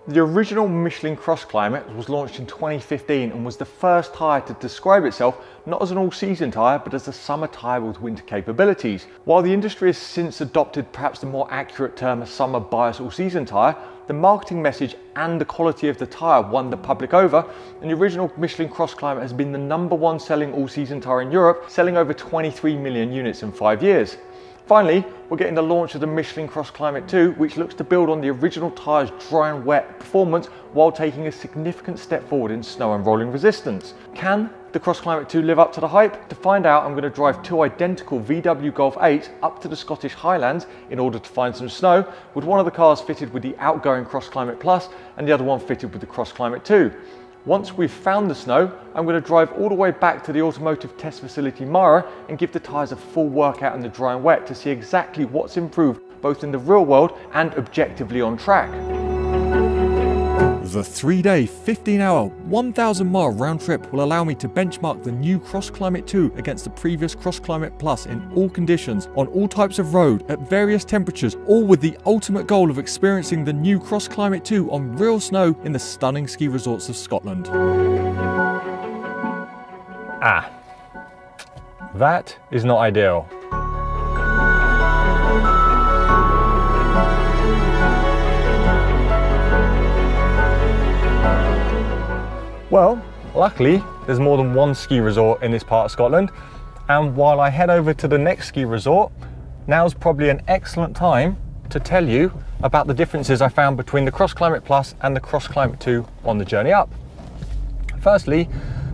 The original Michelin CrossClimate was launched in 2015 and was the first tyre to describe itself not as an all-season tyre but as a summer tyre with winter capabilities. While the industry has since adopted perhaps the more accurate term a summer bias all-season tyre, the marketing message and the quality of the tyre won the public over, and the original Michelin CrossClimate has been the #1 selling all-season tyre in Europe, selling over 23 million units in 5 years. Finally, we're getting the launch of the Michelin CrossClimate 2, which looks to build on the original tyre's dry and wet performance while taking a significant step forward in snow and rolling resistance. Can the CrossClimate 2 live up to the hype? To find out, I'm going to drive two identical VW Golf 8s up to the Scottish Highlands in order to find some snow, with one of the cars fitted with the outgoing CrossClimate Plus and the other one fitted with the CrossClimate 2. Once we've found the snow, I'm going to drive all the way back to the automotive test facility Mara and give the tyres a full workout in the dry and wet to see exactly what's improved both in the real world and objectively on track. The 3-day, 15-hour, 1,000-mile round trip will allow me to benchmark the new CrossClimate 2 against the previous CrossClimate Plus in all conditions, on all types of road, at various temperatures, all with the ultimate goal of experiencing the new CrossClimate 2 on real snow in the stunning ski resorts of Scotland. That is not ideal. Well, luckily there's more than one ski resort in this part of Scotland, and while I head over to the next ski resort, now's probably an excellent time to tell you about the differences I found between the CrossClimate Plus and the CrossClimate 2 on the journey up. Firstly,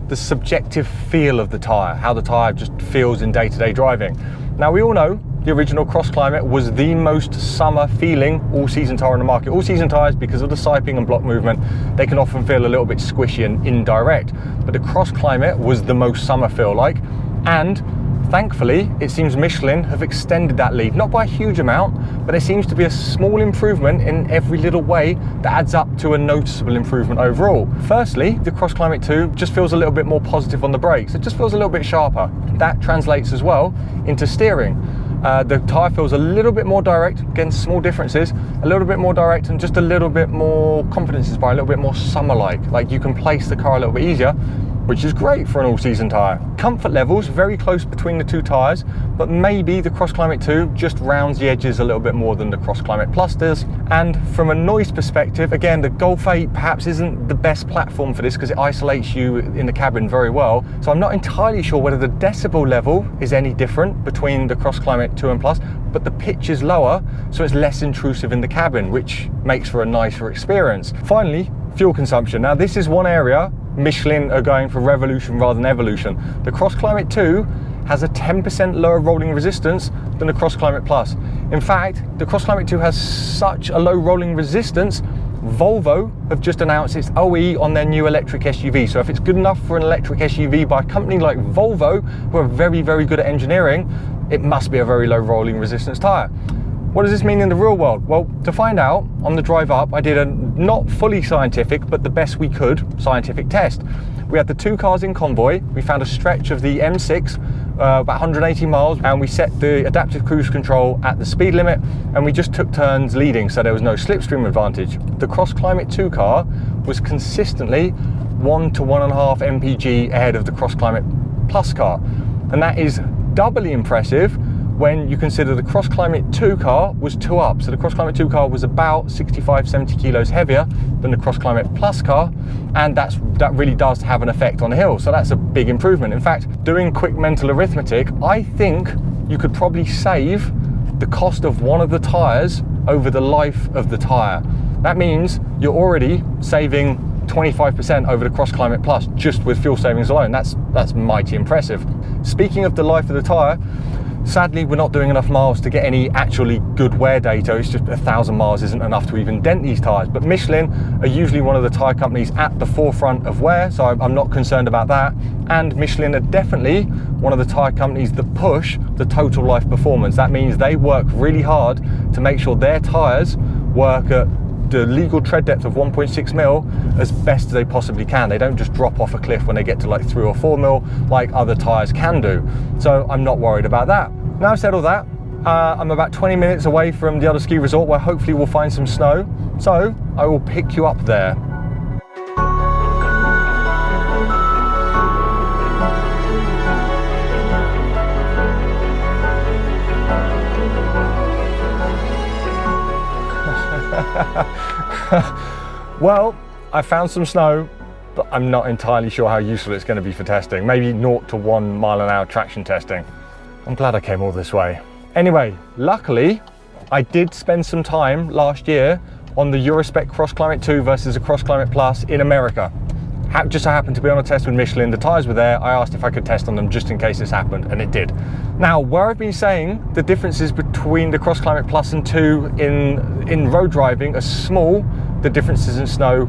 the subjective feel of the tyre, how the tyre just feels in day-to-day driving. Now, we all know the original CrossClimate was the most summer feeling all-season tyre on the market. All-season tyres, because of the siping and block movement, they can often feel a little bit squishy and indirect. But the CrossClimate was the most summer feel like, and thankfully, it seems Michelin have extended that lead, not by a huge amount, but it seems to be a small improvement in every little way that adds up to a noticeable improvement overall. Firstly, the CrossClimate 2 just feels a little bit more positive on the brakes. It just feels a little bit sharper. That translates as well into steering. The tyre feels a little bit more direct, again small differences, a little bit more direct and just a little bit more confidence inspired, a little bit more summer-like. Like you can place the car a little bit easier, which is great for an all-season tyre. Comfort levels very close between the two tyres, but maybe the CrossClimate 2 just rounds the edges a little bit more than the CrossClimate Plus does. And from a noise perspective, again, the Golf 8 perhaps isn't the best platform for this because it isolates you in the cabin very well. So I'm not entirely sure whether the decibel level is any different between the CrossClimate 2 and Plus, but the pitch is lower, so it's less intrusive in the cabin, which makes for a nicer experience. Finally, fuel consumption. Now, this is one area Michelin are going for revolution rather than evolution. The CrossClimate 2 has a 10% lower rolling resistance than the CrossClimate Plus. In fact, the CrossClimate 2 has such a low rolling resistance, Volvo have just announced its OE on their new electric SUV. So if it's good enough for an electric SUV by a company like Volvo, who are very, very good at engineering, it must be a very low rolling resistance tyre. What does this mean in the real world? Well, to find out, on the drive up, I did a not fully scientific, but the best we could scientific test. We had the two cars in convoy. We found a stretch of the M6, about 180 miles, and we set the adaptive cruise control at the speed limit, and we just took turns leading, so there was no slipstream advantage. The CrossClimate 2 car was consistently 1 to 1.5 mpg ahead of the CrossClimate Plus car, and that is doubly impressive when you consider the CrossClimate 2 car was 2 up. So the CrossClimate 2 car was about 65-70 kilos heavier than the CrossClimate Plus car, and that really does have an effect on the hill. So that's a big improvement. In fact, doing quick mental arithmetic, I think you could probably save the cost of one of the tyres over the life of the tyre. That means you're already saving 25% over the CrossClimate Plus just with fuel savings alone. That's mighty impressive. Speaking of the life of the tyre, sadly, we're not doing enough miles to get any actually good wear data. It's just 1,000 miles isn't enough to even dent these tyres. But Michelin are usually one of the tyre companies at the forefront of wear, so I'm not concerned about that. And Michelin are definitely one of the tyre companies that push the total life performance. That means they work really hard to make sure their tyres work at the legal tread depth of 1.6 mil as best as they possibly can. They don't just drop off a cliff when they get to like 3 or 4 mil like other tyres can do. So I'm not worried about that. Now I've said all that, I'm about 20 minutes away from the other ski resort where hopefully we'll find some snow. So I will pick you up there. Well, I found some snow, but I'm not entirely sure how useful it's going to be for testing. Maybe 0 to 1 mile an hour traction testing. I'm glad I came all this way. Anyway, luckily, I did spend some time last year on the Eurospec CrossClimate 2 versus the CrossClimate Plus in America. Just so happened to be on a test with Michelin, the tyres were there, I asked if I could test on them just in case this happened, and it did. Now, where I've been saying the differences between the CrossClimate Plus and 2 in road driving are small, the differences in snow,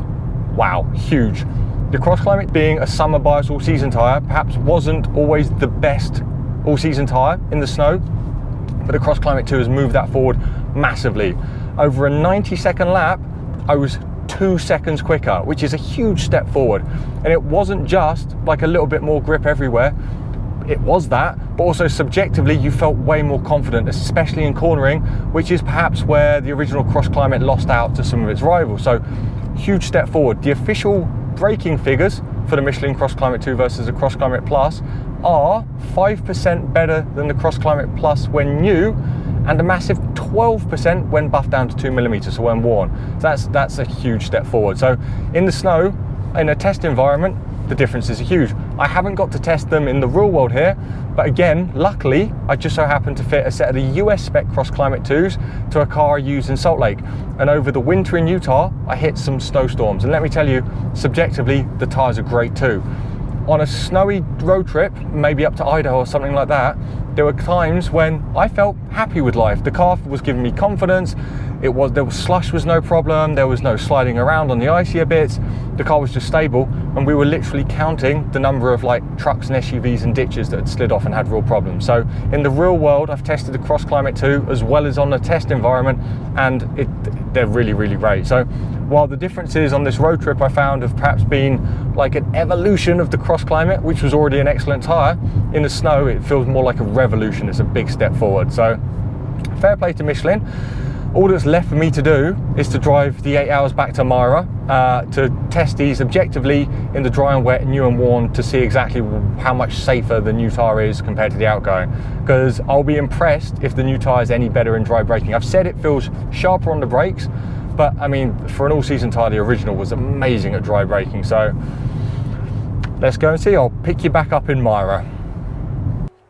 wow, huge. The CrossClimate, being a summer bias all season tyre, perhaps wasn't always the best all season tyre in the snow, but the CrossClimate 2 has moved that forward massively. Over a 90-second lap, I was 2 seconds quicker, which is a huge step forward. And it wasn't just like a little bit more grip everywhere, it was that, but also subjectively you felt way more confident, especially in cornering, which is perhaps where the original CrossClimate lost out to some of its rivals. So huge step forward. The official braking figures for the Michelin CrossClimate 2 versus the CrossClimate Plus are 5% better than the CrossClimate Plus when new, and a massive 12% when buffed down to 2mm, so when worn. So that's a huge step forward. So in the snow, in a test environment, the differences are huge. I haven't got to test them in the real world here, but again, luckily, I just so happened to fit a set of the US spec CrossClimate 2s to a car I used in Salt Lake. And over the winter in Utah, I hit some snowstorms. And let me tell you, subjectively, the tires are great too. On a snowy road trip, maybe up to Idaho or something like that, there were times when I felt happy with life. The car was giving me confidence. There was slush was no problem. There was no sliding around on the icier bits. The car was just stable, and we were literally counting the number of like trucks and SUVs and ditches that had slid off and had real problems. So in the real world, I've tested the CrossClimate 2 as well as on the test environment, and they're really, really great. So while the differences on this road trip I found have perhaps been like an evolution of the CrossClimate, which was already an excellent tyre, in the snow it feels more like a revolution. It's a big step forward. So fair play to Michelin. All that's left for me to do is to drive the 8 hours back to Myra to test these objectively in the dry and wet, new and worn, to see exactly how much safer the new tyre is compared to the outgoing. Because I'll be impressed if the new tyre is any better in dry braking. I've said it feels sharper on the brakes, but I mean, for an all-season tyre, the original was amazing at dry braking. So let's go and see. I'll pick you back up in Myra.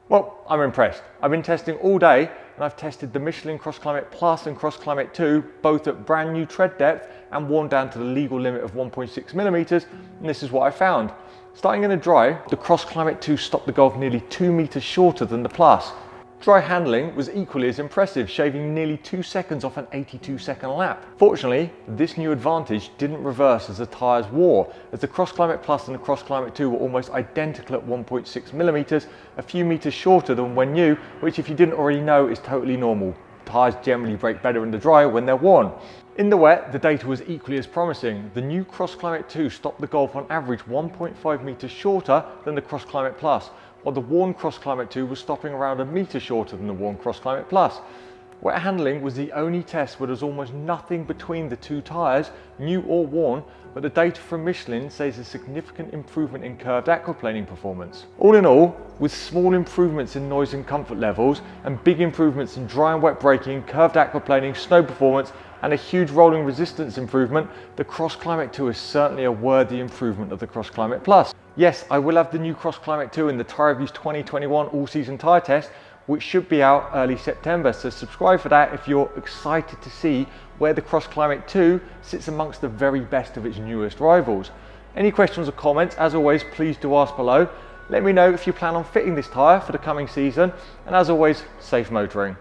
Well, I'm impressed. I've been testing all day, and I've tested the Michelin CrossClimate Plus and CrossClimate 2, both at brand new tread depth and worn down to the legal limit of 1.6mm, and this is what I found. Starting in the dry, the CrossClimate 2 stopped the Golf nearly 2 meters shorter than the Plus. Dry handling was equally as impressive, shaving nearly 2 seconds off an 82-second lap. Fortunately, this new advantage didn't reverse as the tyres wore, as the CrossClimate Plus and the CrossClimate 2 were almost identical at 1.6mm, a few meters shorter than when new, which if you didn't already know is totally normal. Tyres generally break better in the dry when they're worn. In the wet, the data was equally as promising. The new CrossClimate 2 stopped the Golf on average 1.5 meters shorter than the CrossClimate Plus, while the worn CrossClimate 2 was stopping around 1 meter shorter than the worn CrossClimate Plus. Wet handling was the only test where there's almost nothing between the two tyres, new or worn, but the data from Michelin says a significant improvement in curved aquaplaning performance. All in all, with small improvements in noise and comfort levels, and big improvements in dry and wet braking, curved aquaplaning, snow performance, and a huge rolling resistance improvement, the CrossClimate 2 is certainly a worthy improvement of the CrossClimate Plus. Yes, I will have the new CrossClimate 2 in the Tyre Reviews 2021 all-season tyre test, which should be out early September, so subscribe for that if you're excited to see where the CrossClimate 2 sits amongst the very best of its newest rivals. Any questions or comments, as always, please do ask below. Let me know if you plan on fitting this tyre for the coming season, and as always, safe motoring.